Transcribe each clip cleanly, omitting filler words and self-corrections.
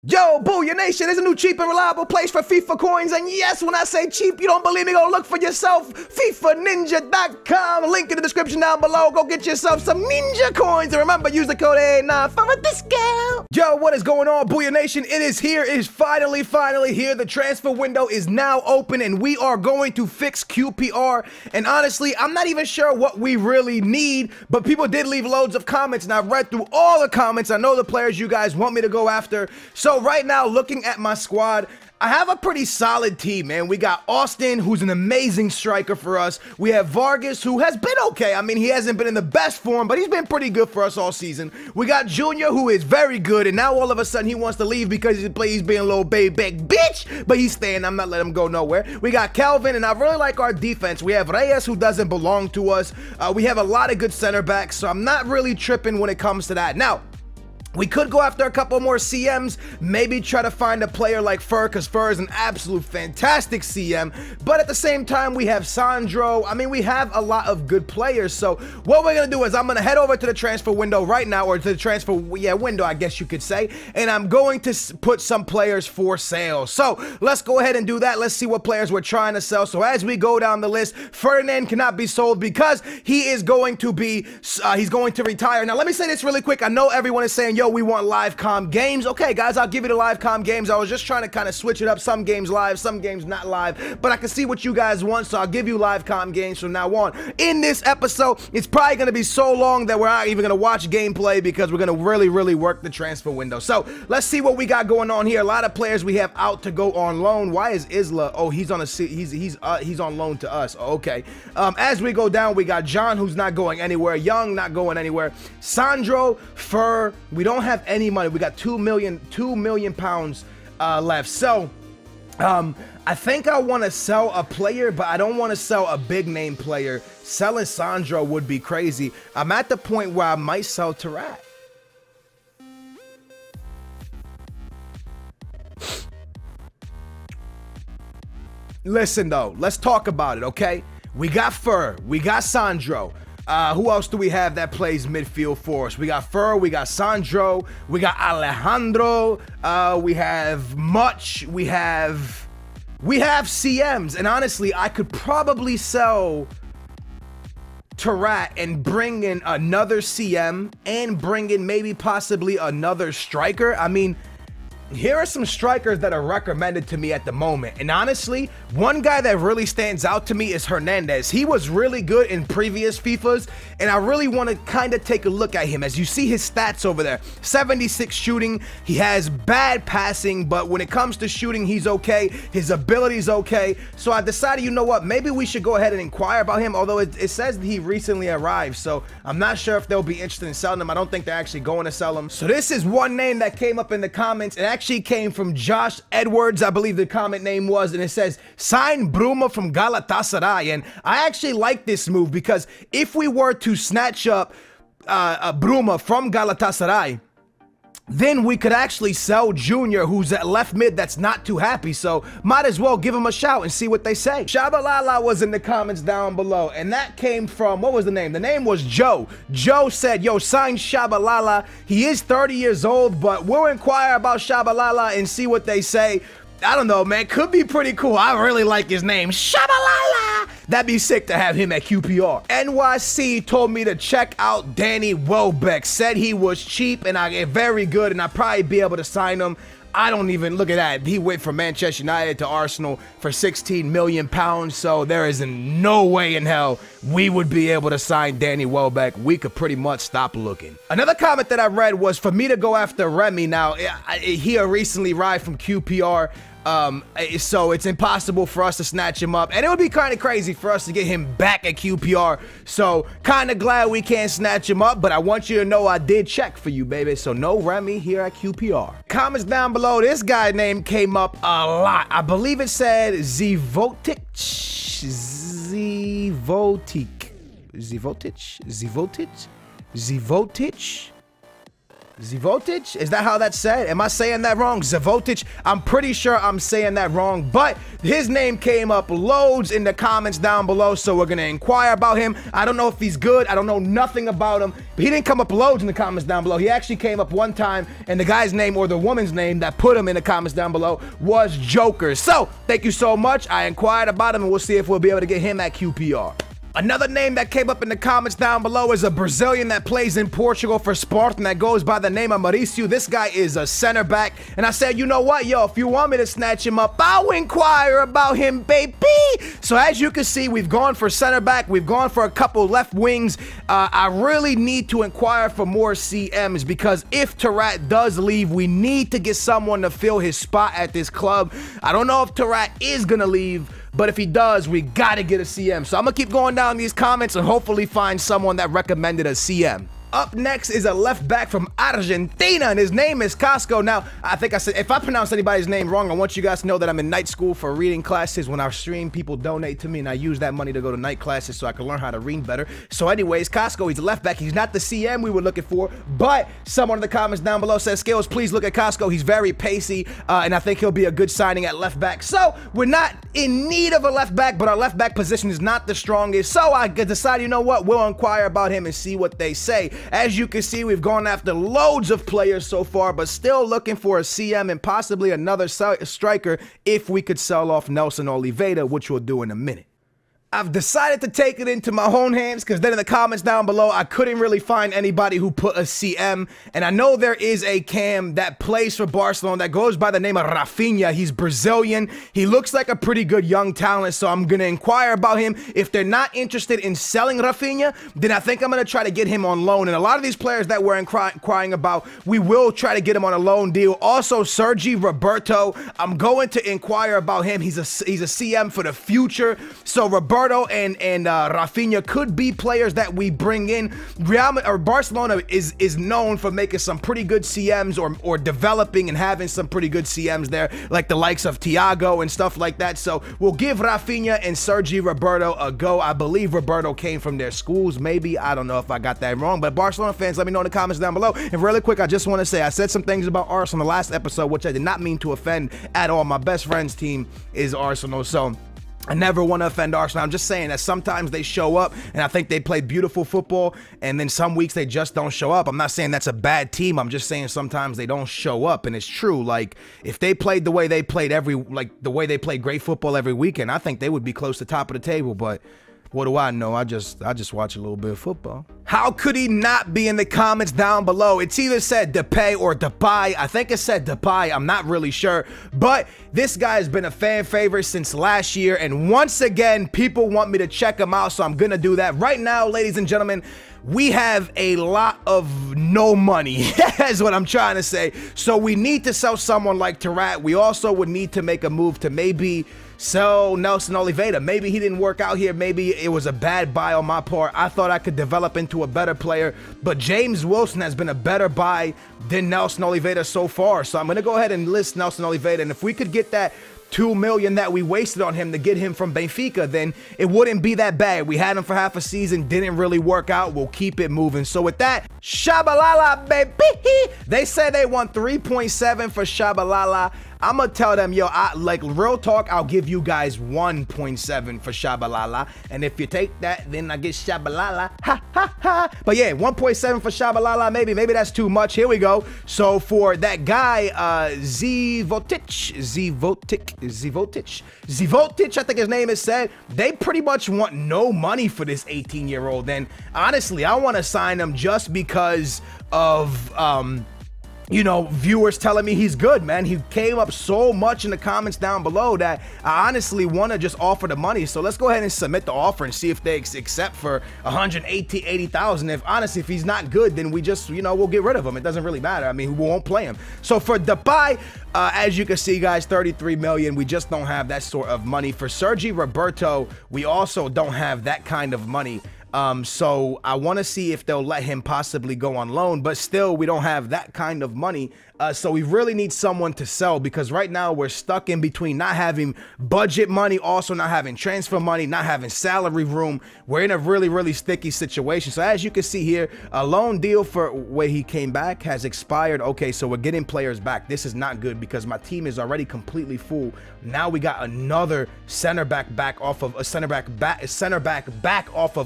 Yo, Booyah Nation is a new cheap and reliable place for FIFA coins. And yes, when I say cheap, you don't believe me, go look for yourself. FIFAninja.com. Link in the description down below. Go get yourself some ninja coins. And remember, use the code A9 for a discount. Yo, what is going on, Booyah Nation? It is here. It is finally here. The transfer window is now open, and we are going to fix QPR. And honestly, I'm not even sure what we really need, but people did leave loads of comments, and I've read through all the comments. I know the players you guys want me to go after. So right now, looking at my squad, I have a pretty solid team, man. We got Austin, who's an amazing striker for us. We have Vargas, who has been okay. I mean, he hasn't been in the best form, but he's been pretty good for us all season. We got Junior, who is very good, and now all of a sudden he wants to leave because he's being a little baby big bitch, but he's staying. I'm not letting him go nowhere. We got Calvin, and I really like our defense. We have Reyes, who doesn't belong to us. We have a lot of good center backs, so I'm not really tripping when it comes to that. Now, we could go after a couple more CMs, maybe try to find a player like Fur, because Fur is an absolute fantastic CM, but at the same time, we have Sandro. I mean, we have a lot of good players, so what we're going to do is I'm going to head over to the transfer window right now, or to the transfer window, I guess you could say, and I'm going to put some players for sale. So let's go ahead and do that. Let's see what players we're trying to sell. So as we go down the list, Ferdinand cannot be sold because he is going to be, he's going to retire. Now, let me say this really quick. I know everyone is saying, yo, we want live comm games. Okay, guys, I'll give you the live comm games. I was just trying to kind of switch it up. Some games live, some games not live, but I can see what you guys want, so I'll give you live comm games from now on. In this episode, it's probably going to be so long that we're not even going to watch gameplay because we're going to really work the transfer window. So let's see what we got going on here. A lot of players we have out to go on loan. Why is Isla? Oh, he's on he's on loan to us. Oh, okay. As we go down, we got John, who's not going anywhere. Young, not going anywhere. Sandro, Fur. We don't have any money. We got 2 million pounds left. So I think I want to sell a player, but I don't want to sell a big name player. Selling Sandro would be crazy. I'm at the point where I might sell Tarat. Listen though, let's talk about it, okay? We got Fur, we got Sandro. Who else do we have that plays midfield for us? We got Fur, we got Sandro, we got Alejandro, we have Much, we have CMs, and honestly, I could probably sell Tarat and bring in another CM and bring in maybe possibly another striker. I mean, here are some strikers that are recommended to me at the moment. And honestly, one guy that really stands out to me is Hernandez. He was really good in previous FIFAs, and I really want to kind of take a look at him. As you see his stats over there, 76 shooting. He has bad passing, but when it comes to shooting, he's okay. His ability's okay. So I decided, you know what, maybe we should go ahead and inquire about him, although it says that he recently arrived, so I'm not sure if they'll be interested in selling him. I don't think they're actually going to sell him. So this is one name that came up in the comments, and actually came from Josh Edwards, I believe the comment name was, and it says, sign Bruma from Galatasaray. And I actually like this move because if we were to snatch up Bruma from Galatasaray, then we could actually sell Junior, who's at left mid that's not too happy, so might as well give him a shout and see what they say. Shabalala was in the comments down below, and that came from, what was the name? The name was Joe. Joe said, yo, sign Shabalala. He is 30 years old, but we'll inquire about Shabalala and see what they say. I don't know, man. Could be pretty cool. I really like his name. Shabalala! That'd be sick to have him at QPR. NYC told me to check out Danny Welbeck. Said he was cheap and very good, and I'd probably be able to sign him. I don't even, look at that. He went from Manchester United to Arsenal for 16 million pounds, so there is no way in hell we would be able to sign Danny Welbeck. We could pretty much stop looking. Another comment that I read was for me to go after Remy. Now, he recently arrived from QPR, so it's impossible for us to snatch him up, and it would be kind of crazy for us to get him back at QPR, so kind of glad we can't snatch him up, but I want you to know I did check for you, baby, so no Remy here at QPR. Comments down below, this guy name came up a lot. I believe it said Zivotic. Zvotic? Is that how that's said? Am I saying that wrong? Zvotic? I'm pretty sure I'm saying that wrong, but his name came up loads in the comments down below, so we're going to inquire about him. I don't know if he's good. I don't know nothing about him, but he didn't come up loads in the comments down below. He actually came up one time, and the guy's name or the woman's name that put him in the comments down below was Joker. So, thank you so much. I inquired about him, and we'll see if we'll be able to get him at QPR. Another name that came up in the comments down below is a Brazilian that plays in Portugal for Sporting that goes by the name of Mauricio. This guy is a center back, and I said, you know what, yo, if you want me to snatch him up, I'll inquire about him, baby. So as you can see, we've gone for center back, we've gone for a couple left wings. I really need to inquire for more CMs because if Tarat does leave, we need to get someone to fill his spot at this club. I don't know if Tarat is gonna leave, but if he does, we gotta get a CM. So I'm gonna keep going down these comments and hopefully find someone that recommended a CM. Up next is a left back from Argentina, and his name is Casco. Now, I think I said, if I pronounce anybody's name wrong, I want you guys to know that I'm in night school for reading classes. When I stream, people donate to me, and I use that money to go to night classes so I can learn how to read better. So anyways, Casco, he's a left back. He's not the CM we were looking for, but someone in the comments down below says, Skills, please look at Casco. He's very pacey, and I think he'll be a good signing at left back. So we're not in need of a left back, but our left back position is not the strongest. So I decided, you know what, we'll inquire about him and see what they say. As you can see, we've gone after loads of players so far, but still looking for a CM and possibly another striker if we could sell off Nelson Oliveira, which we'll do in a minute. I've decided to take it into my own hands because then in the comments down below, I couldn't really find anybody who put a CM. And I know there is a cam that plays for Barcelona that goes by the name of Rafinha. He's Brazilian. He looks like a pretty good young talent, so I'm going to inquire about him. If they're not interested in selling Rafinha, then I think I'm going to try to get him on loan. And a lot of these players that we're inquiring about, we will try to get him on a loan deal. Also, Sergi Roberto, I'm going to inquire about him. He's a CM for the future. So Roberto and Rafinha could be players that we bring in. Barcelona is known for making some pretty good CMs or developing and having some pretty good CMs there, like the likes of Thiago and stuff like that. So we'll give Rafinha and Sergi Roberto a go. I believe Roberto came from their schools, maybe. I don't know if I got that wrong, but Barcelona fans, let me know in the comments down below. And really quick, I just want to say, I said some things about Arsenal in the last episode, which I did not mean to offend at all. My best friend's team is Arsenal, so I never want to offend Arsenal. I'm just saying that sometimes they show up, and I think they play beautiful football, and then some weeks they just don't show up. I'm not saying that's a bad team. I'm just saying sometimes they don't show up, and it's true. Like, if they played the way they played the way they play great football every weekend, I think they would be close to top of the table, but what do I know? I just watch a little bit of football. How could he not be in the comments down below? It's either said Depay or Depay. I think it said Depay. I'm not really sure. But this guy has been a fan favorite since last year. And once again, people want me to check him out. So I'm going to do that. Right now, ladies and gentlemen, we have a lot of no money. That's what I'm trying to say. So we need to sell someone like Tarat. We also would need to make a move to maybe sell Nelson Oliveira. Maybe he didn't work out here. Maybe it was a bad buy on my part. I thought I could develop into a better player, but James Wilson has been a better buy than Nelson Oliveira so far. So I'm going to go ahead and list Nelson Oliveira, and if we could get that $2 million that we wasted on him to get him from Benfica, then it wouldn't be that bad. We had him for half a season, didn't really work out. We'll keep it moving. So with that, Shabalala, baby. They said they want 3.7 for Shabalala. I'm gonna tell them, yo, like real talk, I'll give you guys 1.7 for Shabalala. And if you take that, then I get Shabalala. Ha ha ha. But yeah, 1.7 for Shabalala, maybe that's too much. Here we go. So for that guy, Zvotic, I think his name is said, they pretty much want no money for this 18-year-old. And honestly, I want to sign him just because of you know, viewers telling me he's good, man. He came up so much in the comments down below that I honestly want to just offer the money. So let's go ahead and submit the offer and see if they accept for 180,000. If he's not good, then we just, you know, we'll get rid of him. It doesn't really matter. I mean, we won't play him. So for Depay, as you can see, guys, 33 million. We just don't have that sort of money. For Sergi Roberto, we also don't have that kind of money. So I want to see if they'll let him possibly go on loan, but still we don't have that kind of money. So we really need someone to sell, because right now we're stuck in between not having budget money, also not having transfer money, not having salary room. We're in a really, really sticky situation. So as you can see here, a loan deal for where he came back has expired. Okay, so we're getting players back. This is not good because my team is already completely full. Now we got another center back off of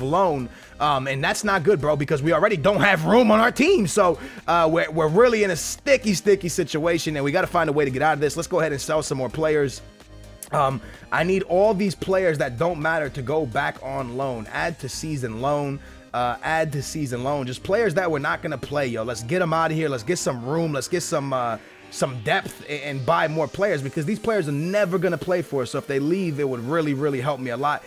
loan. And that's not good, bro, because we already don't have room on our team. So we're really in a sticky situation, and we got to find a way to get out of this. Let's go ahead and sell some more players. I need all these players that don't matter to go back on loan. Add to season loan. Add to season loan. Just players that we're not gonna play, yo. Let's get them out of here. Let's get some room. Let's get some depth and buy more players, because these players are never gonna play for us. So if they leave, it would really, really help me a lot.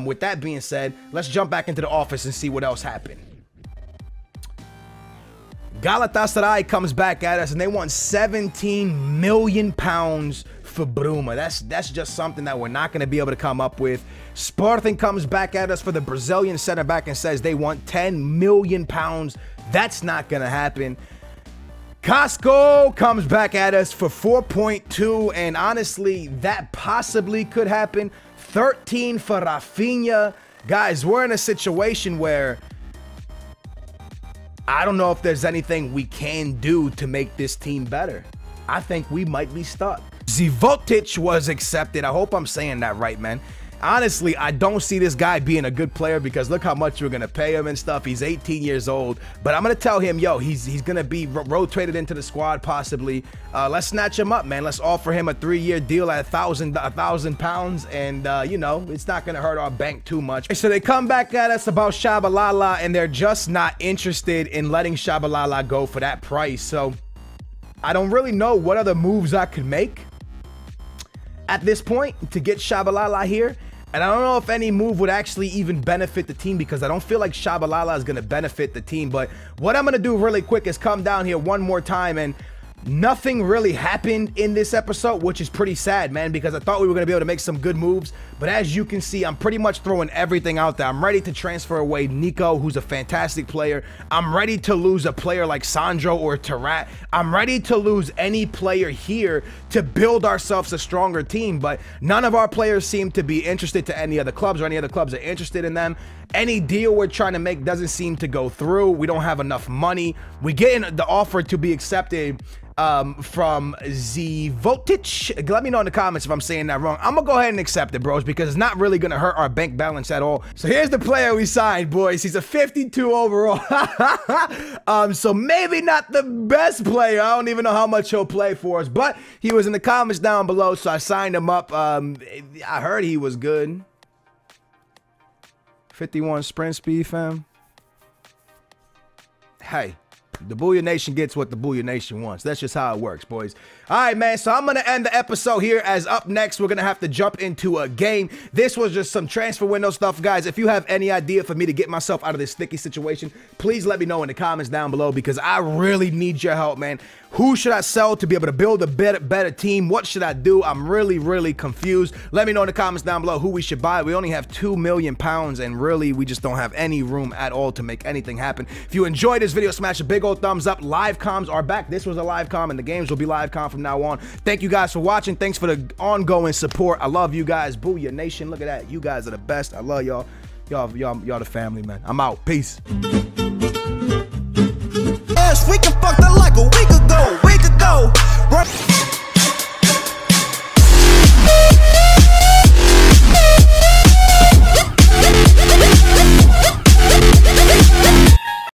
With that being said, let's jump back into the office and see what else happened. Galatasaray comes back at us, and they want 17 million pounds for Bruma. That's just something that we're not going to be able to come up with. Sporting comes back at us for the Brazilian center back and says they want 10 million pounds. That's not going to happen. Casco comes back at us for 4.2, and honestly, that possibly could happen. 13 for Rafinha. Guys, we're in a situation where I don't know if there's anything we can do to make this team better. I think we might be stuck. Zivotic was accepted. I hope I'm saying that right, man. Honestly, I don't see this guy being a good player, because look how much we're going to pay him and stuff. He's 18 years old, but I'm going to tell him, yo, he's going to be rotated into the squad possibly. Let's snatch him up, man. Let's offer him a 3-year deal at £1,000 pounds, and, you know, it's not going to hurt our bank too much. So they come back at us about Shabalala, and they're just not interested in letting Shabalala go for that price. So I don't really know what other moves I could make at this point to get Shabalala here. And I don't know if any move would actually even benefit the team, because I don't feel like Shabalala is going to benefit the team. But what I'm going to do really quick is come down here one more time, and nothing really happened in this episode, which is pretty sad, man, because I thought we were going to be able to make some good moves. But as you can see, I'm pretty much throwing everything out there. I'm ready to transfer away Nico, who's a fantastic player. I'm ready to lose a player like Sandro or Tarat. I'm ready to lose any player here to build ourselves a stronger team. But none of our players seem to be interested to any other clubs, or any other clubs are interested in them. Any deal we're trying to make doesn't seem to go through. We don't have enough money. We get the offer to be accepted from Zivotic. Let me know in the comments if I'm saying that wrong. I'm gonna go ahead and accept it, bros, because it's not really gonna hurt our bank balance at all. So here's the player we signed, boys. He's a 52 overall. So maybe not the best player. I don't even know how much he'll play for us, but he was in the comments down below, so I signed him up. I heard he was good. 51 sprint speed, fam. Hey, the Booyah Nation gets what the Booyah Nation wants. That's just how it works, boys. All right, man, so I'm going to end the episode here, as up next, we're going to have to jump into a game. This was just some transfer window stuff, guys. If you have any idea for me to get myself out of this sticky situation, please let me know in the comments down below, because I really need your help, man. Who should I sell to be able to build a better team? What should I do? I'm really confused. Let me know in the comments down below who we should buy. We only have 2 million pounds, and really, we just don't have any room at all to make anything happen. If you enjoyed this video, smash a big old thumbs up. Live comms are back. This was a live comm, and the games will be live comm from now on. Thank you guys for watching. Thanks for the ongoing support. I love you guys. Booyah Nation. Look at that. You guys are the best. I love y'all. Y'all the family, man. I'm out. Peace.